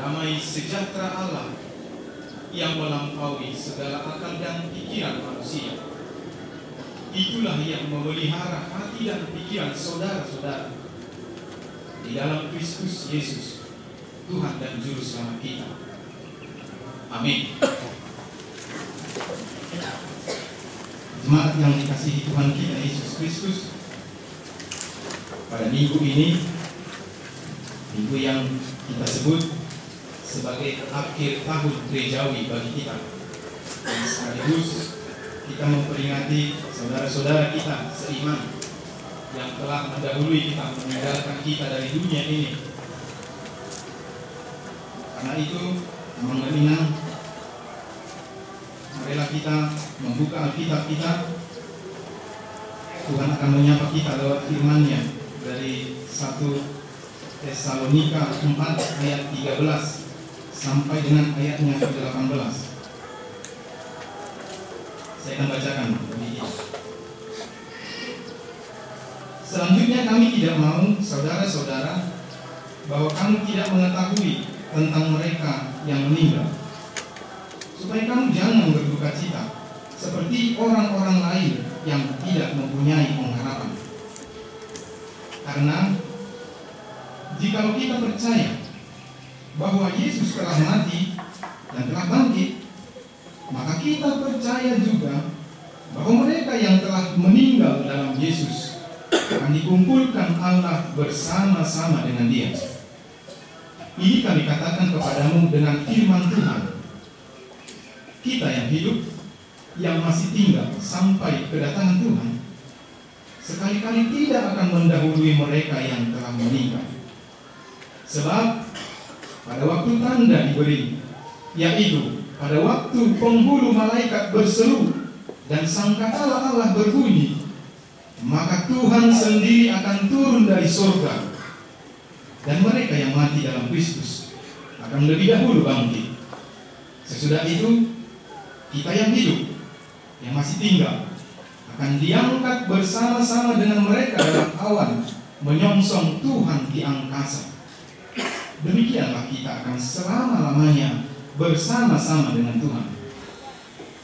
damai sejahtera Allah yang melampaui segala akal dan pikiran manusia. Itulah yang memelihara hati dan pikiran saudara-saudara di dalam Kristus Yesus, Tuhan dan Juru Selamat kita. Amin. Jemaat yang dikasihi Tuhan kita Yesus Kristus, pada minggu ini, minggu yang kita sebut sebagai akhir tahun gerejawi bagi kita, dan sekaligus kita memperingati saudara-saudara kita seiman yang telah mendahului kita, meninggalkan kita dari dunia ini. Karena itu, mengenang, marilah kita membuka Alkitab kita. Tuhan akan menyapa kita lewat firman-Nya dari 1 Tesalonika 4 ayat 13 sampai dengan ayatnya ke-18. Saya akan bacakan demikian. Selanjutnya kami tidak mau, saudara-saudara, bahwa kamu tidak mengetahui tentang mereka yang meninggal, supaya kamu jangan berduka cita seperti orang-orang lain yang tidak mempunyai pengharapan. Karena jikalau kita percaya bahwa Yesus telah mati dan telah bangkit, maka kita percaya juga bahwa mereka yang telah meninggal dalam Yesus akan dikumpulkan Allah bersama-sama dengan Dia. Ini kami katakan kepadamu dengan firman Tuhan. Kita yang hidup, yang masih tinggal sampai kedatangan Tuhan, sekali-kali tidak akan mendahului mereka yang telah meninggal. Sebab pada waktu tanda diberi, yaitu pada waktu penghulu malaikat berseru dan sangkakala Allah berbunyi, maka Tuhan sendiri akan turun dari surga, dan mereka yang mati dalam Kristus akan lebih dahulu bangkit. Sesudah itu, kita yang hidup, yang masih tinggal, akan diangkat bersama-sama dengan mereka dalam awan, menyongsong Tuhan di angkasa. Demikianlah kita akan selama-lamanya bersama-sama dengan Tuhan.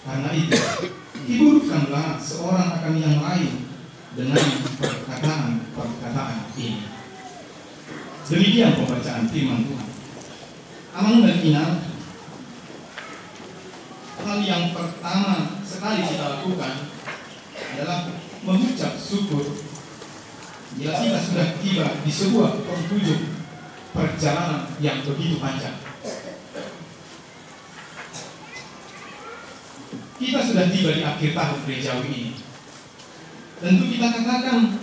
Karena itu, hiburkanlah seorang akan yang lain dengan perkataan-perkataan ini. Demikian pembacaan firman Tuhan. Aman dan ingat, hal yang pertama sekali kita lakukan adalah mengucap syukur bila kita sudah tiba di sebuah penghujung perjalanan yang begitu panjang. Kita sudah tiba di akhir tahun gerejawi ini. Tentu kita katakan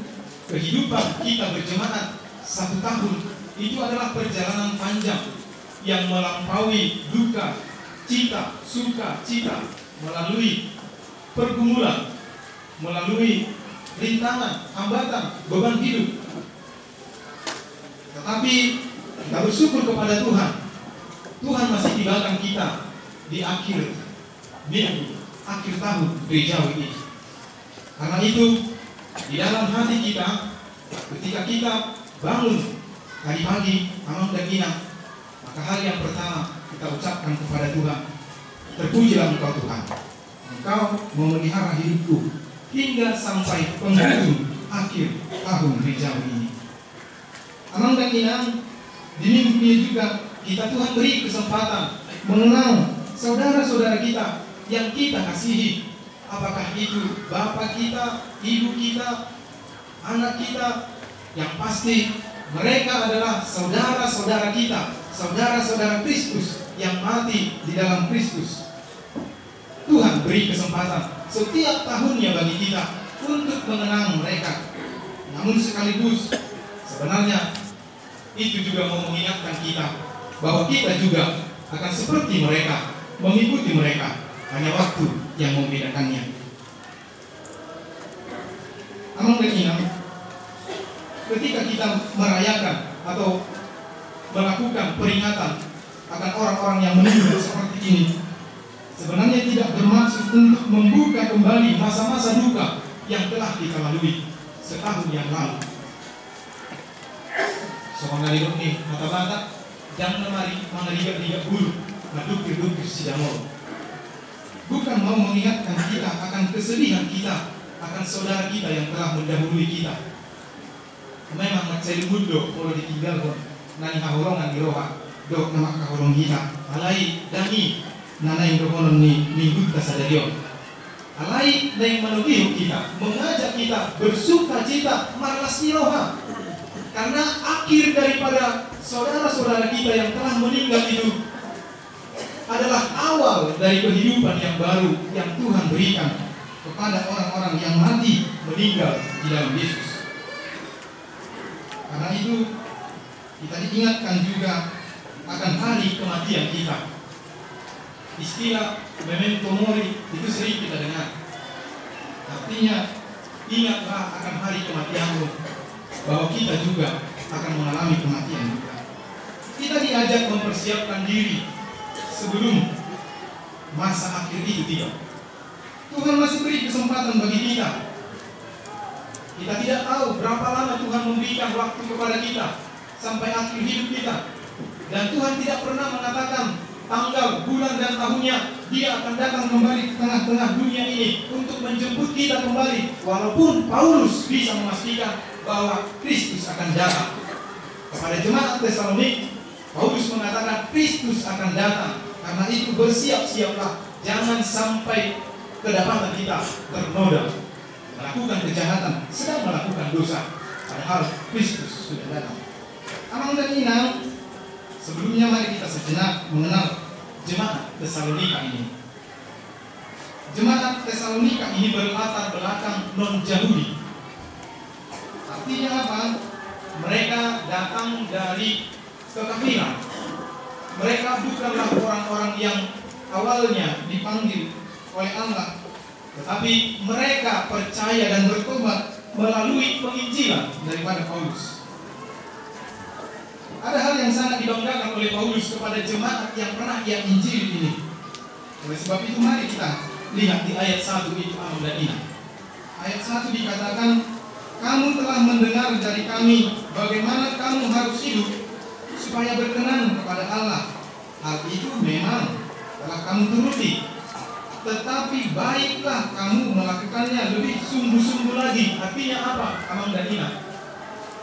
kehidupan kita berjemaat 1 tahun itu adalah perjalanan panjang yang melampaui duka, cita, suka, cita, melalui pergumulan, melalui rintangan, hambatan, beban hidup. Tetapi kita bersyukur kepada Tuhan. Tuhan masih tinggalkan kita di akhir minggu, akhir tahun gerejawi ini. Karena itu, di dalam hati kita, ketika kita bangun tadi pagi, malam dan inap, maka hal yang pertama kita ucapkan kepada Tuhan, terpujilah Engkau Tuhan, Engkau memelihara hidupku hingga sampai penghujung akhir tahun gerejawi ini. Malam dan inap, di minggu ini juga kita Tuhan beri kesempatan mengenal saudara-saudara kita yang kita kasihi. Apakah itu bapak kita, ibu kita, anak kita, yang pasti mereka adalah saudara-saudara kita, saudara-saudara Kristus yang mati di dalam Kristus. Tuhan beri kesempatan setiap tahunnya bagi kita untuk mengenang mereka. Namun sekaligus sebenarnya itu juga mau mengingatkan kita bahwa kita juga akan seperti mereka, mengikuti mereka. Hanya waktu yang membedakannya. Amang dan inang, ketika kita merayakan atau melakukan peringatan akan orang-orang yang meninggal seperti ini, sebenarnya tidak bermaksud untuk membuka kembali masa-masa duka yang telah kita lalui setahun yang lalu. Seorang dari nih mata-mata jangan mengeriga-riga bulu, madukir-dukir sidamol. Bukan mau mengingatkan kita akan kesedihan kita, akan saudara kita yang telah mendahului kita. Memang macam mudo kalau ditinggal pun nani hahorongan di roha, dok nama kahorong kita. Alai dani nanai dokonon ni minggu kasadario. Alai yang menuduh kita, mengajak kita bersuka cita malas di roha. Karena akhir daripada saudara-saudara kita yang telah meninggal itu adalah awal dari kehidupan yang baru yang Tuhan berikan kepada orang-orang yang mati meninggal di dalam Yesus. Karena itu kita diingatkan juga akan hari kematian kita. Istilah memento mori itu sering kita dengar. Artinya ingatlah akan hari kematianmu, bahwa kita juga akan mengalami kematian juga. Kita diajak mempersiapkan diri sebelum masa akhir itu tiba. Tuhan masih beri kesempatan bagi kita. Kita tidak tahu berapa lama Tuhan memberikan waktu kepada kita sampai akhir hidup kita. Dan Tuhan tidak pernah mengatakan tanggal, bulan, dan tahunnya Dia akan datang kembali ke tengah-tengah dunia ini untuk menjemput kita kembali. Walaupun Paulus bisa memastikan bahwa Kristus akan datang. Kepada jemaat Tesalonik, Paulus mengatakan Kristus akan datang. Karena itu bersiap-siaplah, jangan sampai kedapatan kita ternoda melakukan kejahatan, sedang melakukan dosa, padahal Kristus sudah datang. Amang dan Inang, sebelumnya mari kita sejenak mengenal jemaat Tesalonika ini. Jemaat Tesalonika ini berlatar belakang non-Yahudi. Artinya apa? Mereka datang dari kekafiran. Mereka bukanlah orang-orang yang awalnya dipanggil oleh Allah, tetapi mereka percaya dan bertobat melalui penginjilan daripada Paulus. Ada hal yang sangat dibanggakan oleh Paulus kepada jemaat yang pernah ia injili ini. Oleh sebab itu mari kita lihat di ayat 1 itu Amang dan Ina. Ayat 1 dikatakan, kamu telah mendengar dari kami bagaimana kamu harus hidup supaya berkenan kepada Allah. Hal itu memang telah kamu turuti. Tetapi baiklah kamu melakukannya lebih sungguh-sungguh lagi. Artinya apa, Amang dan Ina?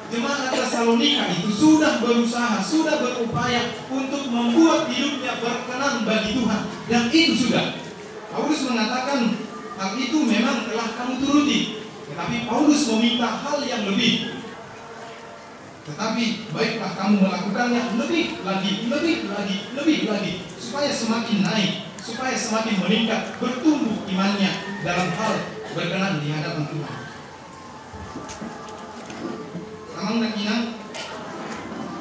Jemaat Tesalonika itu sudah berusaha, sudah berupaya untuk membuat hidupnya berkenan bagi Tuhan. Dan itu sudah. Paulus mengatakan hal itu memang telah kamu turuti. Tetapi Paulus meminta hal yang lebih. Tetapi baiklah kamu melakukannya lebih lagi, supaya semakin naik, supaya semakin meningkat, bertumbuh imannya dalam hal berkenan di hadapan Tuhan. Amang dan Inang,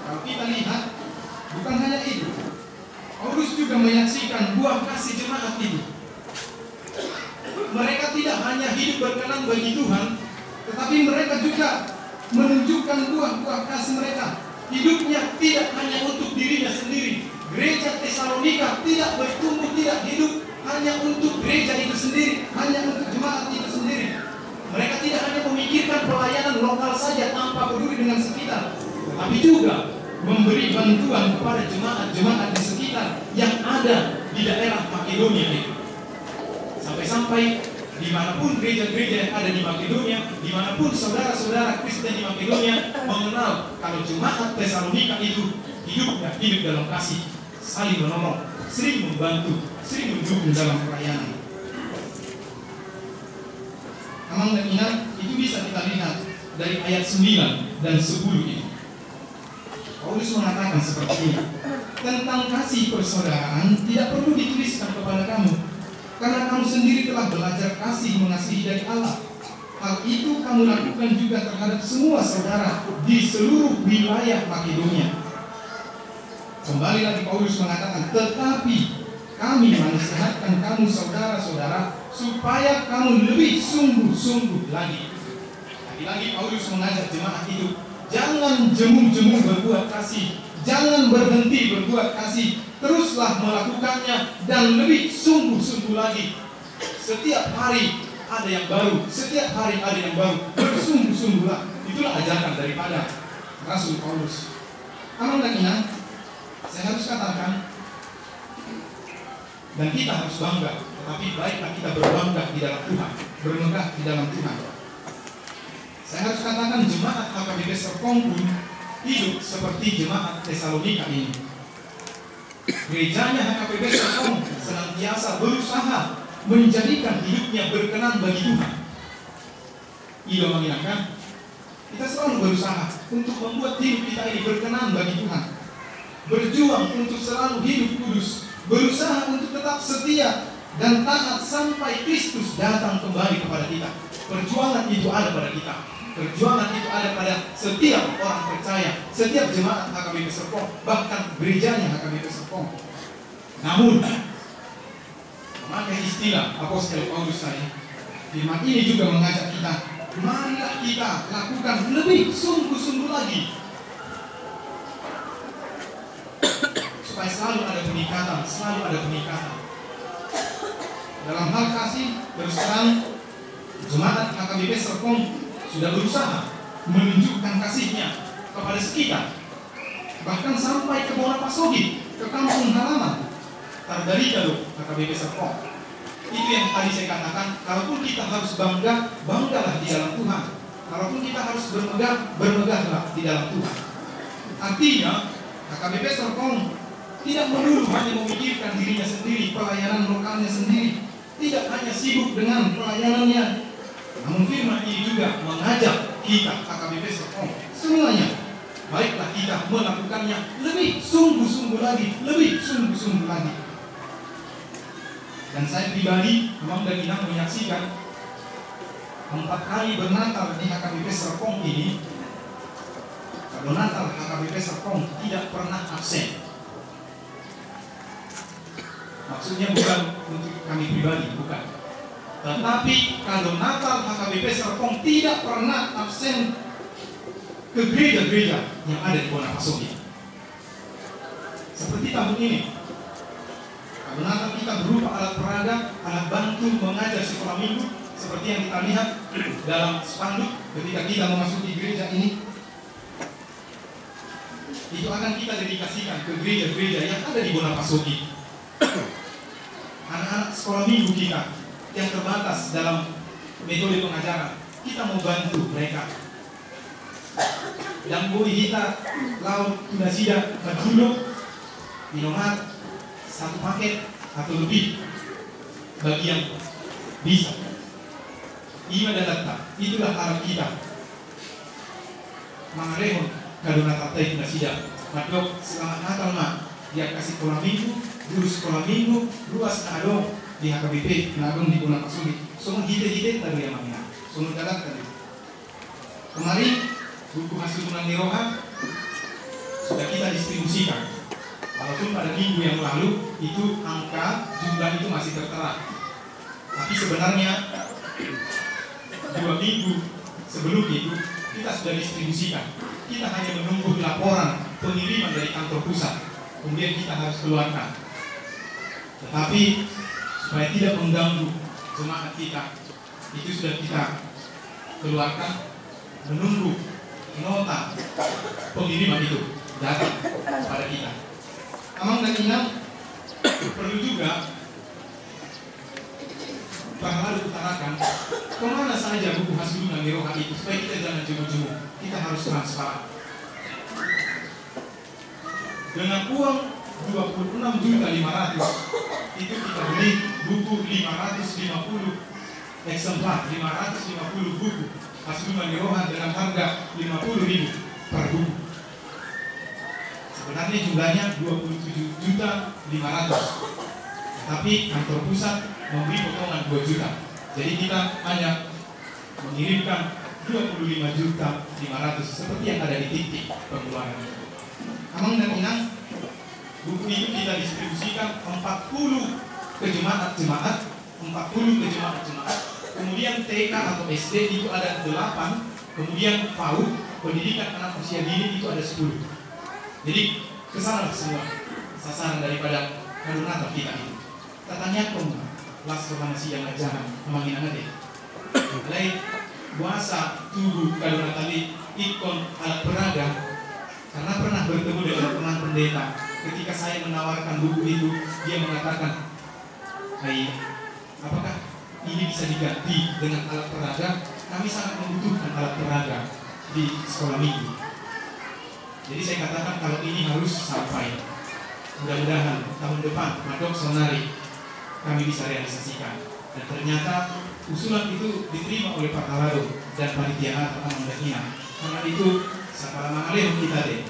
kalau kita lihat, bukan hanya itu, Paulus juga menyaksikan buah kasih jemaat itu. Mereka tidak hanya hidup berkenan bagi Tuhan, tetapi mereka juga menunjukkan buah-buah kasih mereka. Hidupnya tidak hanya untuk dirinya sendiri. Gereja Tesalonika tidak bertumbuh, tidak hidup hanya untuk gereja itu sendiri, hanya untuk jemaat itu sendiri. Mereka tidak hanya memikirkan pelayanan lokal saja tanpa peduli dengan sekitar, tetapi juga memberi bantuan kepada jemaat-jemaat di sekitar yang ada di daerah Makedonia itu. Sampai-sampai dimanapun gereja-gereja yang ada di Makedonia, dimanapun saudara-saudara Kristen di Makedonia mengenal kalau jemaat Tesalonika itu hidup dalam kasih, saling menolong, sering membantu, sering mendukung dalam pelayanan. Amang dan Ina, itu bisa kita lihat dari ayat 9 dan 10 ini. Paulus mengatakan seperti ini, tentang kasih persaudaraan tidak perlu dituliskan kepada kamu, karena kamu sendiri telah belajar kasih mengasihi dari Allah. Hal itu kamu lakukan juga terhadap semua saudara di seluruh wilayah Makedonia. Kembali lagi Paulus mengatakan, tetapi kami menasihatkan kamu saudara-saudara supaya kamu lebih sungguh-sungguh lagi. Lagi-lagi Paulus mengajak jemaat itu, jangan jemu-jemu berbuat kasih, jangan berhenti berbuat kasih, teruslah melakukannya dan lebih sungguh-sungguh lagi. Setiap hari ada yang baru, setiap hari ada yang baru, bersungguh-sungguhlah. Itulah ajaran daripada Rasul Paulus. Amang dan Ina, Saya harus katakan, dan kita harus bangga, tetapi baiklah kita berbangga di dalam Tuhan, bermegah di dalam Tuhan. Saya harus katakan jemaat HKBP Serpong pun hidup seperti jemaat Tesalonika ini. Gerejanya HKBP Serpong senantiasa berusaha menjadikan hidupnya berkenan bagi Tuhan. Iya mengingatkan, kita selalu berusaha untuk membuat hidup kita ini berkenan bagi Tuhan. Berjuang untuk selalu hidup kudus, berusaha untuk tetap setia dan taat sampai Kristus datang kembali kepada kita. Perjuangan itu ada pada kita. Perjuangan itu ada pada setiap orang percaya, setiap jemaat HKBP Serpong, bahkan gerejanya HKBP Serpong. Namun, memakai istilah Apostol Paulus saya, firman ini juga mengajak kita, marilah kita lakukan lebih sungguh-sungguh lagi, supaya selalu ada peningkatan, selalu ada peningkatan. Dalam hal kasih, terus terang, jemaat HKBP Serpong sudah berusaha menunjukkan kasihnya kepada sekitar, bahkan sampai ke Bonapasogi, ke kampung halaman Tardarika HKBP Serpong. Itu yang tadi saya katakan, kalaupun kita harus bangga, banggalah di dalam Tuhan. Kalaupun kita harus bermegah, bermegahlah di dalam Tuhan. Artinya, HKBP Serpong tidak melulu hanya memikirkan dirinya sendiri, pelayanan lokalnya sendiri, tidak hanya sibuk dengan pelayanannya. Namun firman ini juga mengajak kita HKBP Serpong semuanya, baiklah kita melakukannya lebih sungguh-sungguh lagi, lebih sungguh-sungguh lagi. Dan saya pribadi, Imam dan Inang menyaksikan 4 kali bernatal di HKBP Serpong ini. Kalau Natal HKBP Serpong tidak pernah absen. Maksudnya bukan untuk kami pribadi, bukan. Tetapi kalau Natal HKBP Serpong tidak pernah absen ke gereja-gereja yang ada di Bonapasogi. Seperti tahun ini, kalau Natal kita berupa alat peraga, alat bantu mengajar sekolah minggu, seperti yang kita lihat dalam spanduk ketika kita memasuki gereja ini. Itu akan kita dedikasikan ke gereja-gereja yang ada di Bonapasogi. Anak-anak sekolah minggu kita yang terbatas dalam metode pengajaran, kita mau bantu mereka. Yang Boi Hita, Laut, Tunasida, Majulo, Minomat, 1 paket atau lebih bagi yang bisa. Ima dan Data, itulah harap kita. Mangarehon, Kaduna Tatai Tunasida, Madok, selamat Natal Mak. Dia kasih sekolah minggu, guru sekolah minggu, luas adong di HKBP, Nagung di Bonapasogi. Semua hite-hite tadi yang mana, semua dalam tadi. Kemarin buku hasil tunan Niroha sudah kita distribusikan. Walaupun pada minggu yang lalu itu angka jumlah itu masih tertera. Tapi sebenarnya 2 minggu sebelum itu kita sudah distribusikan. Kita hanya menunggu laporan pengiriman dari kantor pusat. Kemudian kita harus keluarkan. Tetapi supaya tidak mengganggu jemaat kita, itu sudah kita keluarkan, menunggu nota pengiriman itu datang kepada kita. Amang dan Inang perlu juga Bang Lalu utarakan kemana saja buku hasil tunan Niroha itu, supaya kita jangan jemu-jemu, kita harus transparan. Dengan uang 26.500.000 itu kita beli buku 550 eksemplar, 550 buku hasil tunan Niroha dengan harga 50.000 per buku. Sebenarnya jumlahnya 27.500.000, tapi kantor pusat memberi potongan 2 juta. Jadi kita hanya mengirimkan 25.500.000 seperti yang ada di titik pengeluaran itu. Amang dan Inang, buku itu kita distribusikan 40 ke jemaat-jemaat, 40 ke jemaat-jemaat. Kemudian TK atau SD itu ada 8, kemudian PAUD, pendidikan anak usia dini itu ada 10. Jadi kesana semua sasaran daripada Natal kita itu. Katanya las rohanasi yang ajaran memangin anak deh. Lain puasa tubuh Natal ikon alat peraga. Karena pernah bertemu dengan teman pendeta ketika saya menawarkan buku itu, dia mengatakan, "Hai, apakah ini bisa diganti dengan alat peraga? Kami sangat membutuhkan alat peraga di sekolah minggu." Jadi saya katakan kalau ini harus sampai. Mudah-mudahan tahun depan Madok Sonari kami bisa realisasikan. Dan ternyata usulan itu diterima oleh Pak Kalado dan panitia Aman dan Ina. Karena itu sapalama alih kita deh.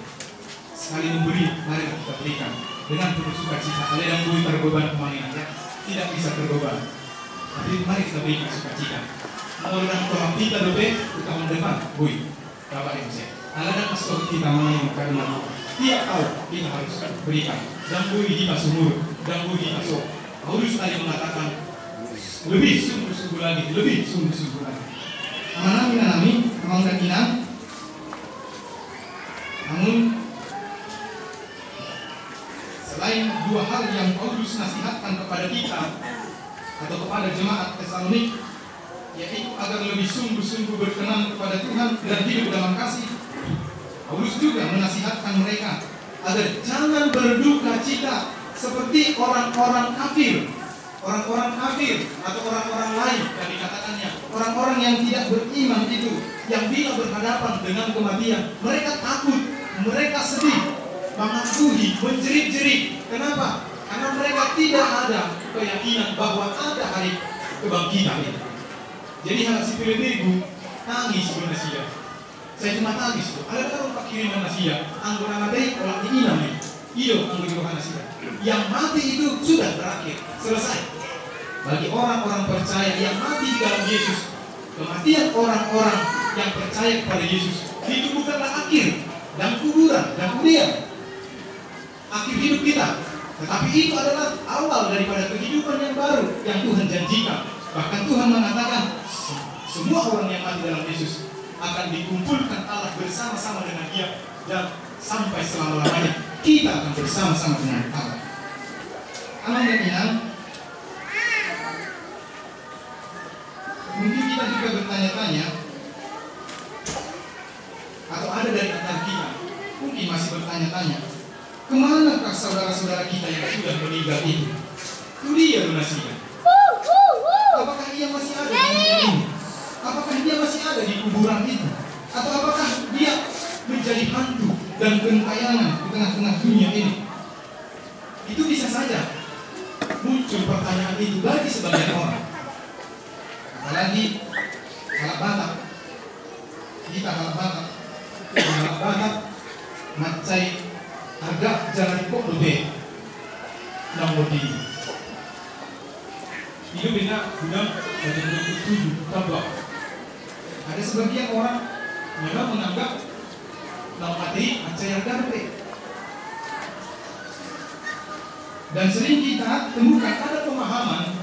Sekali memberi, mari kita berikan dengan penuh sukacita. Alih dan bui terbeban kemarin ya, tidak bisa terbeban. Tapi mari kita berikan sukacita. Mengulang kolam kita dobe di tahun depan, bui. Bapak Ibu saya. Alih dan masuk kita mengenai karena tidak tahu kita harus berikan. Dan bui di sumur, dan bui di masuk. Paulus tadi mengatakan lebih sungguh-sungguh lagi, lebih sungguh-sungguh lagi. Mana minanami, amang dan inang. Namun selain dua hal yang Paulus nasihatkan kepada kita atau kepada jemaat Tesalonik, yaitu agar lebih sungguh-sungguh berkenan kepada Tuhan dan hidup dalam kasih, Paulus juga menasihatkan mereka agar jangan berduka cita seperti orang-orang kafir. Orang-orang kafir atau orang-orang lain yang dikatakannya, orang-orang yang tidak beriman itu, yang bila berhadapan dengan kematian, mereka takut, mereka sedih, mengakuhi, menjerit-jerit. Kenapa? Karena mereka tidak ada keyakinan bahwa ada hari kebangkitan itu. Jadi hal si Filipigu tangis sebenarnya. Saya cuma tangis tuh. Ada orang pak kiriman nasiya, anggota nabi orang ini namanya. Iyo anggota nasiya. Yang mati itu sudah berakhir, selesai. Bagi orang-orang percaya yang mati di dalam Yesus, kematian orang-orang yang percaya kepada Yesus itu bukanlah akhir dan kuburan dan kemudian akhir hidup kita, tetapi itu adalah awal daripada kehidupan yang baru yang Tuhan janjikan. Bahkan Tuhan mengatakan semua orang yang mati dalam Yesus akan dikumpulkan Allah bersama-sama dengan Dia, dan sampai selama-lamanya kita akan bersama-sama dengan Allah. Aman dan inang. Mungkin kita juga bertanya-tanya, atau ada dari antara kita mungkin masih bertanya-tanya, kemanakah saudara-saudara kita yang sudah meninggal itu? Itu dia lunasinya. Apakah dia masih ada di dunia ini? Apakah dia masih ada di kuburan itu? Atau apakah dia menjadi hantu dan gentayangan di tengah-tengah dunia ini? Itu bisa saja muncul pertanyaan itu bagi sebagian orang. Apalagi halak Batak, kita halak Batak macai agak jalan kok lebih nomor tinggi. Itu bina gudang bagian ke-7 tambah. Ada sebagian orang memang menganggap nama materi macai harga lebih. Dan sering kita temukan ada pemahaman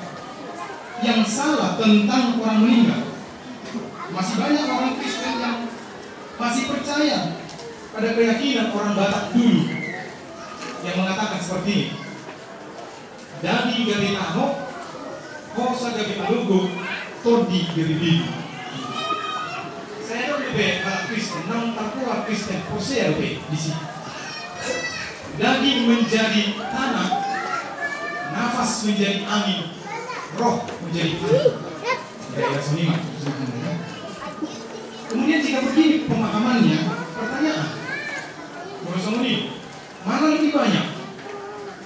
yang salah tentang orang meninggal. Masih banyak orang Kristen yang masih percaya pada keyakinan orang Batak dulu yang mengatakan seperti ini. Dadi gabi ahok, kosa gabi alugo, todi gabi bibi. Saya lebih orang Kristen, nang terkuat Kristen, posea lebih di sini. Daging menjadi tanah, nafas menjadi angin, roh menjadi daerah seniman. Kemudian jika begini pemahamannya, pertanyaan, menurut ini mana lebih banyak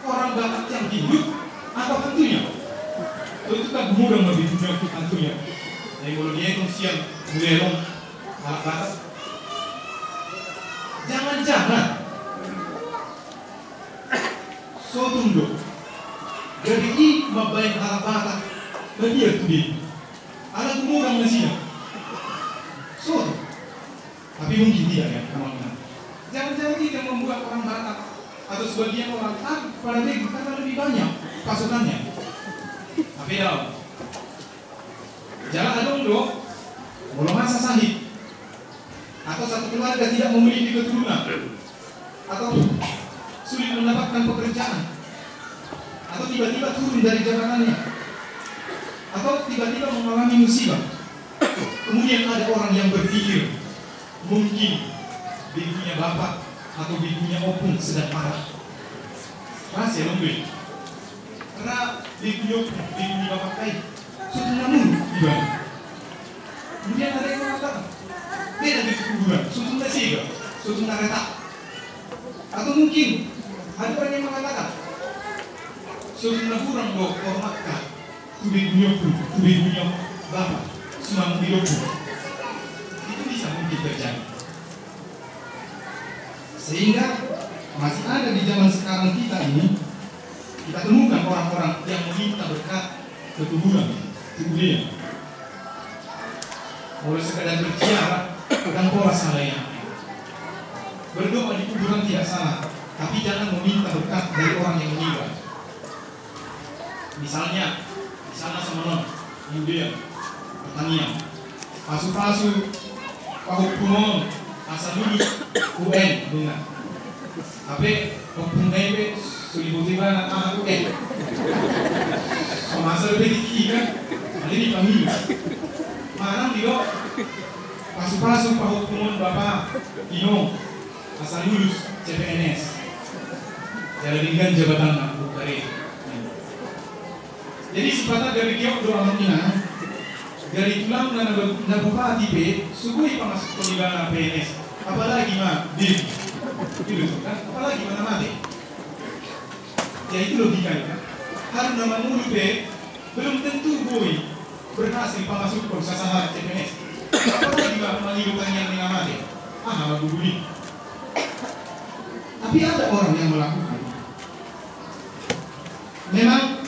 orang Batak yang hidup atau hantunya? Itu kan mudah lebih banyak hantunya. Yang kalau dia itu siang mulai alat Batak. Jangan-jangan sotundo jadi i mabayan alat Batak dia tudi alat murang na siya so tapi mungkin tidak ya kemungkinan. Jangan-jangan tidak membuat orang Batak atau sebagian orang pada mereka karena lebih banyak pasukannya. Tapi tahu jangan ada untuk belum masa sahid atau satu keluarga tidak memiliki keturunan atau sulit mendapatkan pekerjaan atau tiba-tiba turun dari jabatannya atau tiba-tiba mengalami musibah. Kemudian ada orang yang berpikir mungkin bibunya bapak atau bibunya opung sedang parah rahasia lumbe. Karena di bapak kai, sudah namun gimana? Kemudian ada yang mengatakan, beda di kuburan, sudah sih, sudah retak. Atau mungkin ada orang yang mengatakan, sudah kurang loh hormatkah, tubuh bapak, semua hidupku. Itu bisa mungkin terjadi. Sehingga masih ada di zaman sekarang kita ini, kita temukan orang-orang yang meminta berkat ketuburan, tubuh dia. Oleh sekadar berziarah dan pola salahnya. Berdoa di kuburan tidak salah, tapi jangan meminta berkat dari orang yang meninggal. Misalnya, di sana sama Yudea, pertanian, pasu-pasu, pahuk kumon, asal lulus UN dengan. Tapi hukum DP sudah tiba anak UN. Masa lebih tinggi kan? Ada di pemilu. Mana dia pasu-pasu pahuk kumon bapak Ino asal lulus CPNS. Jadi dengan jabatan Bukari. Jadi sifatan dari dia doa mengingat dari tulang dan bupati P sugui pamasuk penibana PNS. Apalagi mah diri itu kan? Apalagi mana mati? Ya itu logikanya. Harus nama mulu P belum tentu boy berhasil pamasuk persasahar CPNS. Apalagi mah menghidupan yang dengan mati? Nama bubuli. Tapi ada orang yang melakukan. Memang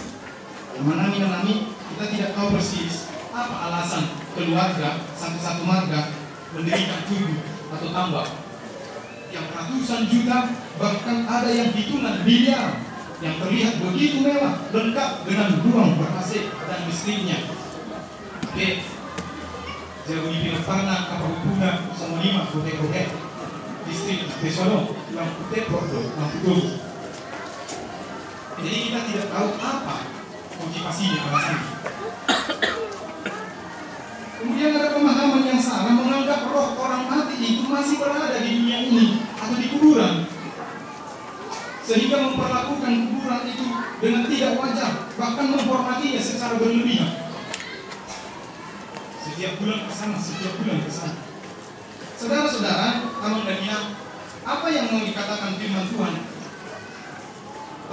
menami kita tidak tahu persis apa alasan keluarga satu-satu marga mendirikan tubuh atau tambak yang ratusan juta, bahkan ada yang hitungan miliar yang terlihat begitu mewah, lengkap dengan ruang ber-AC dan listriknya. Oke, jadi bila pernah apa hubungan sama 5 proyek listrik besono yang putih produk yang putih. Jadi kita tidak tahu apa motivasinya alasannya. Kemudian ada pemahaman yang salah menganggap roh orang mati itu masih berada di dunia ini atau di kuburan, sehingga memperlakukan kuburan itu dengan tidak wajar, bahkan menghormatinya secara berlebihan. Setiap bulan ke sana. Saudara-saudara, Amang dan Ina, apa yang mau dikatakan firman Tuhan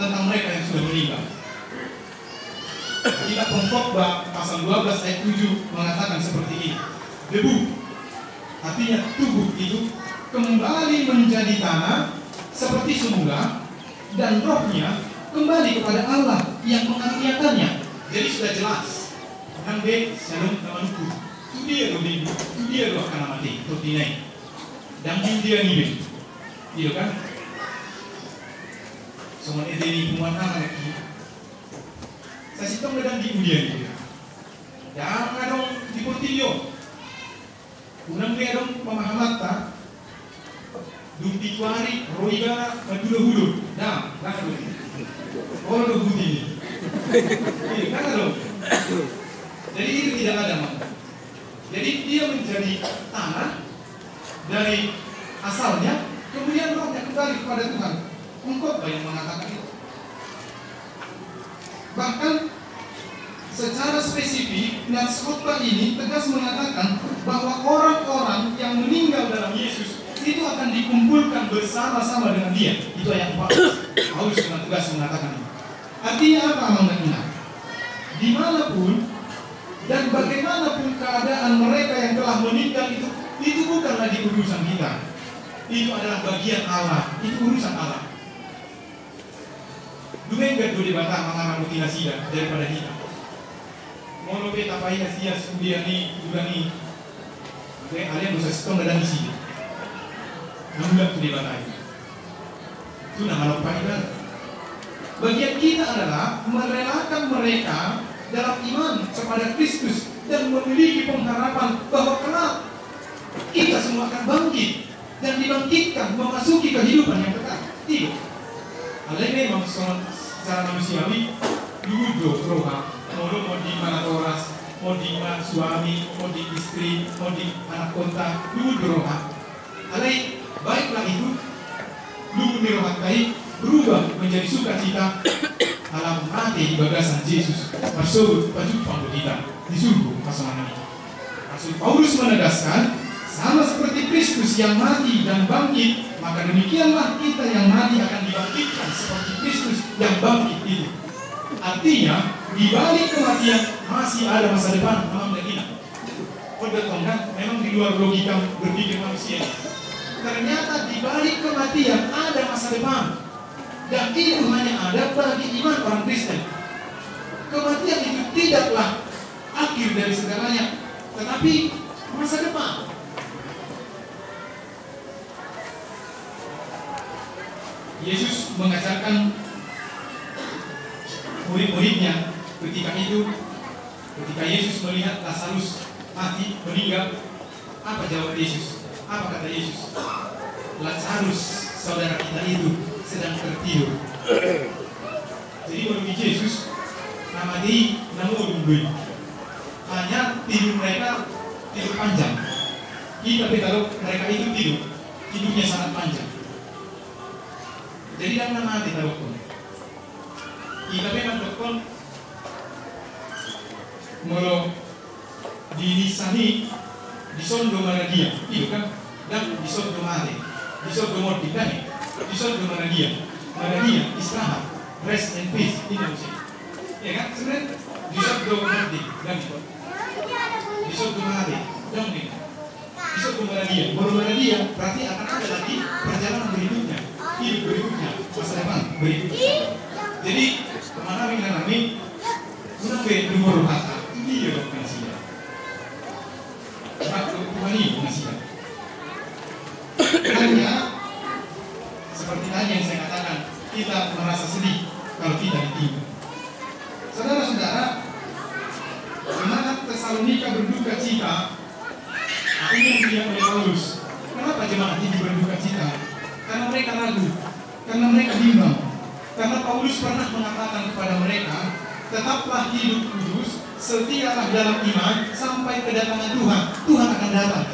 tentang mereka yang sudah meninggal? Kitab Pengkhotbah pasal 12 ayat 7 mengatakan seperti ini. Debu, artinya tubuh itu kembali menjadi tanah seperti semula, dan rohnya kembali kepada Allah yang mengaruniakannya. Jadi sudah jelas. Kan be shalom temanku. Itu dia roh akan mati, rutinai. Dan dia nih, iya kan? Semua ini pemuatan lagi. Saya situng dengan di India gitu. Jangan dong di Portillo. Unang dia dong pemahaman tak. Dumpi tuari, roigara, madula-hulu. Nah, kan dong. Oh, lo budi. Iya, kan dong. Jadi itu tidak ada mak. Jadi dia menjadi tanah dari asalnya, kemudian rohnya kembali kepada Tuhan. Pengkhotbah yang mengatakan itu. Bahkan secara spesifik nats khotbah ini tegas mengatakan bahwa orang-orang yang meninggal dalam Yesus itu akan dikumpulkan bersama-sama dengan dia. Itu ayat 4. Paulus dengan tegas mengatakan ini. Artinya apa, Amang dan Ina? Dimanapun dan bagaimanapun keadaan mereka yang telah meninggal itu bukan lagi urusan kita. Itu adalah bagian Allah. Itu urusan Allah. Dumengat dulu batang mengarang mutilasi daripada kita. Mono beta paina sia studia ni juga ni. Oke, kalian bisa setong dan isi. Nunggak tu di batang. Itu nama lompaikan. Bagian kita adalah merelakan mereka dalam iman kepada Kristus dan memiliki pengharapan bahwa kelak kita semua akan bangkit dan dibangkitkan memasuki kehidupan yang kekal. Tidak. Hal ini memang secara manusiawi dulu roha, mau di mana oras, mau di mana suami, mau di istri, mau di anak kota, dulu roha. Hal ini baiklah itu dulu dirohakai berubah menjadi sukacita alam mati di bagasan Yesus bersebut berjumpa kita di surga pasangan ini. Rasul Paulus menegaskan, sama seperti Kristus yang mati dan bangkit, maka demikianlah kita yang mati akan dibangkitkan seperti Kristus yang bangkit itu. Artinya, di balik kematian masih ada masa depan, memang tidak. Memang di luar logika berpikir manusia. Ternyata di balik kematian ada masa depan. Dan itu hanya ada bagi iman orang Kristen. Kematian itu tidaklah akhir dari segalanya, tetapi masa depan. Yesus mengajarkan murid-muridnya ketika Yesus melihat Lazarus mati, meninggal, apa jawab Yesus? Apa kata Yesus? Lazarus, saudara kita itu sedang tertidur. Jadi bagi Yesus, nama dia namun dulu. Hanya tidur mereka tidur panjang. Tapi kalau mereka itu tidurnya sangat panjang. Jadi dalam nama hati dokter. Kita memang dokter mulu dinisani di sondo mana dia, itu kan, dan di sondo mati, di sondo morti kan, di sondo mana dia istirahat, rest and peace, ini maksudnya, ya kan, sebenarnya di sondo morti, dan di sondo mati, dan di sondo mana dia, berarti akan ada lagi perjalanan berikutnya, hidup berikutnya, masa depan berikutnya. Jadi kemana kami, sudah berumur kata, ini ya manusia. Karena seperti tadi yang saya katakan, kita merasa sedih kalau kita ditinggal. Saudara-saudara, jemaat Tesalonika berduka cita. Ini yang dia oleh Paulus. Kenapa jemaat ini berduka cita? Karena mereka ragu, karena mereka bimbang. Karena Paulus pernah mengatakan kepada mereka, tetaplah hidup kudus, setialah dalam iman sampai kedatangan Tuhan. Tuhan akan datang.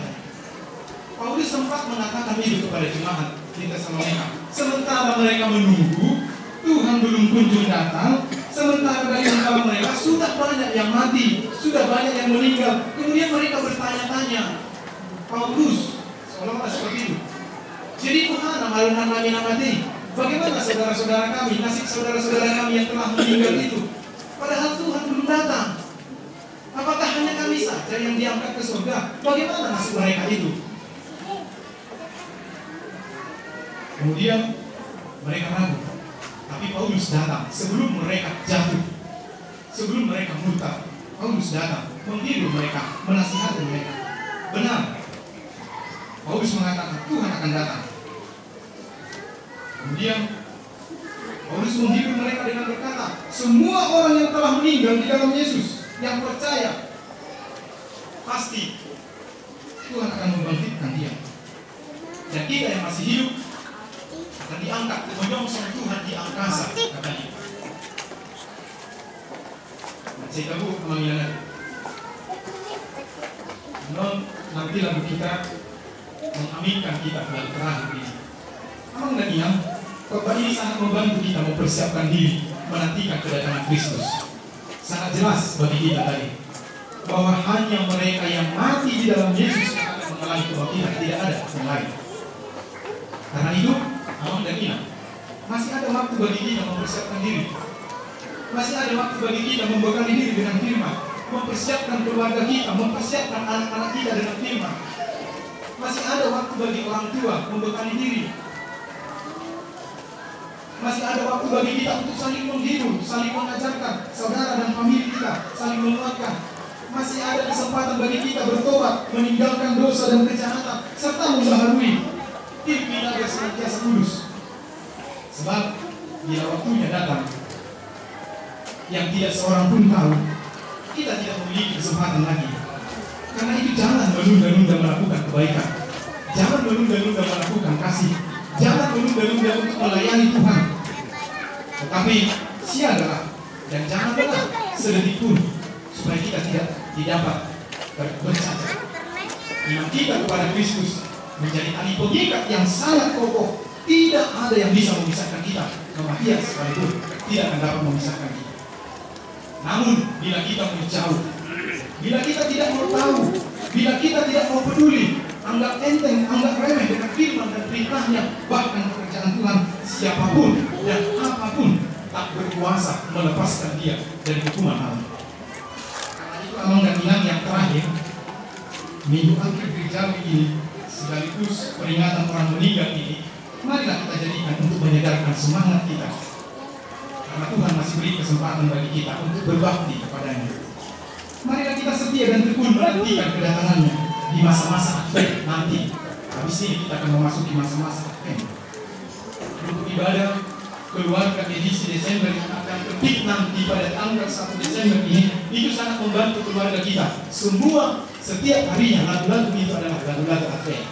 Paulus sempat mengatakan itu kepada jemaat di Tesalonika. Sementara mereka menunggu, Tuhan belum kunjung datang. Sementara dari antara mereka sudah banyak yang mati, sudah banyak yang meninggal. Kemudian mereka bertanya-tanya, Paulus, seolah-olah seperti itu. Jadi kemana malunan kami mati? Bagaimana saudara-saudara kami, nasib saudara-saudara kami yang telah meninggal itu? Padahal Tuhan belum datang. Apakah hanya kami saja yang diangkat ke surga? Bagaimana nasib mereka itu? Kemudian mereka ragu. Tapi Paulus datang sebelum mereka jatuh, sebelum mereka murtad. Paulus datang menghibur mereka, menasihati mereka. Benar, Paulus mengatakan Tuhan akan datang. Kemudian Paulus menghibur mereka dengan berkata, semua orang yang telah meninggal di dalam Yesus, yang percaya, pasti Tuhan akan membangkitkan dia. Dan kita yang masih hidup akan diangkat menyongsong Tuhan di angkasa, katanya. Saya tahu pemanggilan non nanti lagu kita mengaminkan kita pada terakhir ini. Memang demikian, khotbah ini sangat membantu kita mempersiapkan diri menantikan kedatangan Kristus. Sangat jelas bagi kita tadi bahwa hanya mereka yang mati di dalam Yesus yang akan mengalami kebangkitan, tidak ada yang lain. Karena itu, memang demikian, masih ada waktu bagi kita mempersiapkan diri. Masih ada waktu bagi kita membekali diri dengan firman, mempersiapkan keluarga kita, mempersiapkan anak-anak kita dengan firman. Masih ada waktu bagi orang tua membekali diri. Masih ada waktu bagi kita untuk saling menghibur, saling mengajarkan saudara dan famili kita, saling menguatkan. Masih ada kesempatan bagi kita bertobat, meninggalkan dosa dan kejahatan, serta membaharui diri kita agar senantiasa kudus. Sebab bila waktunya datang, yang tidak seorang pun tahu, kita tidak memiliki kesempatan lagi. Karena itu jangan menunda-nunda melakukan kebaikan, jangan menunda-nunda melakukan kasih, jangan menunda-nunda untuk melayani Tuhan. Tetapi siagalah dan janganlah sedetik pun supaya kita tidak dapat bercacat. Iman kita kepada Kristus menjadi tali pengikat yang sangat kokoh Tidak ada yang bisa memisahkan kita. Kematian sekalipun tidak akan dapat memisahkan kita. Namun bila kita menjauh, bila kita tidak mau tahu, bila kita tidak mau peduli, anggap enteng, anggap remeh dengan firman dan perintahnya, bahkan pekerjaan Tuhan, siapapun dan apapun tak berkuasa melepaskan dia dari hukuman Allah. Karena itu amang dan inang yang terakhir, minggu akhir gerejawi ini, sekaligus peringatan orang meninggal ini, marilah kita jadikan untuk menyegarkan semangat kita. Karena Tuhan masih beri kesempatan bagi kita untuk berbakti kepadanya. Marilah kita setia dan tekun menantikan kedatangannya di masa-masa akhir nanti. Habis ini kita akan memasuki masa-masa akhir. Untuk ibadah keluarga edisi Desember yang akan terbit nanti pada tanggal 1 Desember ini, itu sangat membantu keluarga kita. Semua setiap harinya lagu-lagu itu adalah lagu-lagu akhir.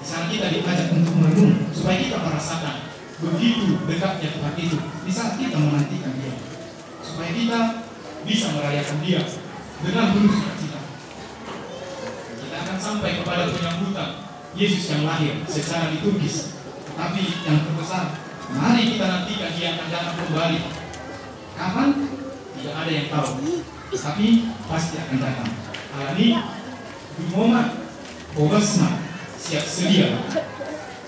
Di sana kita diajak untuk merenung supaya kita merasakan begitu dekatnya Tuhan itu di saat kita menantikan dia, supaya kita bisa merayakan dia dengan penuh sukacita. Kita akan sampai kepada penyambutan Yesus yang lahir secara liturgis, tetapi yang terbesar, mari kita nantikan dia akan datang kembali. Kapan? Tidak ada yang tahu, tetapi pasti akan datang. Alani, Bimoma, Obasma, siap sedia.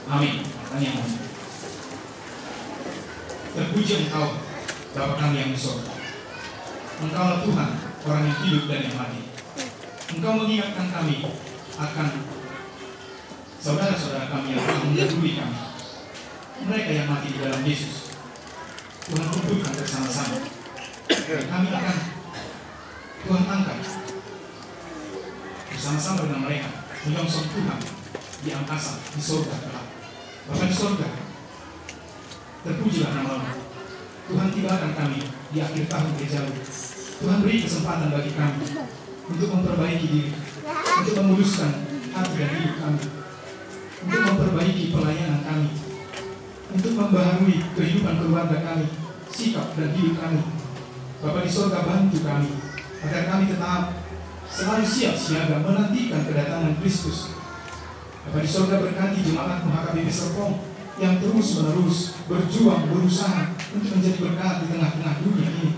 Amin. Amin. Terpuji Engkau, Bapa kami yang di surga. Engkaulah Tuhan, orang yang hidup dan yang mati. Engkau mengingatkan kami akan saudara-saudara kami yang telah mendahului kami, mereka yang mati di dalam Yesus. Tuhan kumpulkan bersama-sama, dan kami akan Tuhan angkat bersama-sama dengan mereka menyongsong Tuhan di angkasa, di surga kelak. Bapa di surga, terpujilah nama-Mu. Tuhan tibakan kami di akhir tahun gerejawi. Tuhan beri kesempatan bagi kami untuk memperbaiki diri, untuk memuluskan hati dan hidup kami, untuk memperbaiki pelayanan kami, untuk membaharui kehidupan keluarga kami, sikap dan hidup kami. Bapa di surga, bantu kami agar kami tetap selalu siap siaga menantikan kedatangan Kristus. Bapa di surga, berkati jemaat HKBP Serpong yang terus-menerus berjuang, berusaha untuk menjadi berkat di tengah-tengah dunia ini.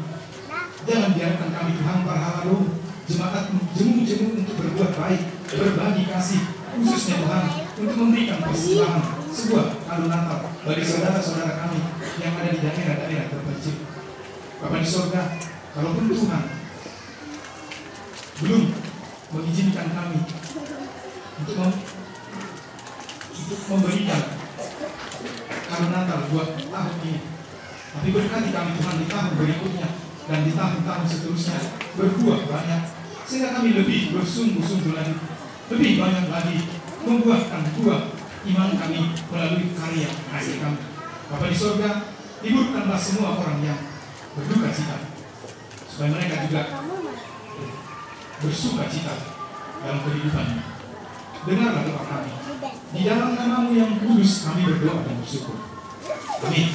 Jangan biarkan kami Tuhan para halalu, jemaat jemu-jemu untuk berbuat baik, berbagi kasih, khususnya Tuhan untuk memberikan persembahan sebuah kado Natal bagi saudara-saudara kami yang ada di daerah-daerah terpencil. Bapa di surga, kalaupun Tuhan belum mengizinkan kami untuk memberikan kado Natal buat tahun ini, tapi berkati kami Tuhan di tahun berikutnya dan di tahun-tahun seterusnya berbuah banyak, sehingga kami lebih bersungguh-sungguh lagi, lebih banyak lagi membuahkan buah iman kami melalui karya kasih kami. Bapa di surga, hiburkanlah semua orang yang berduka cita, supaya mereka juga bersuka cita dalam kehidupannya. Dengarlah doa kami. Di dalam nama-Mu yang kudus kami berdoa dan bersyukur. Amin.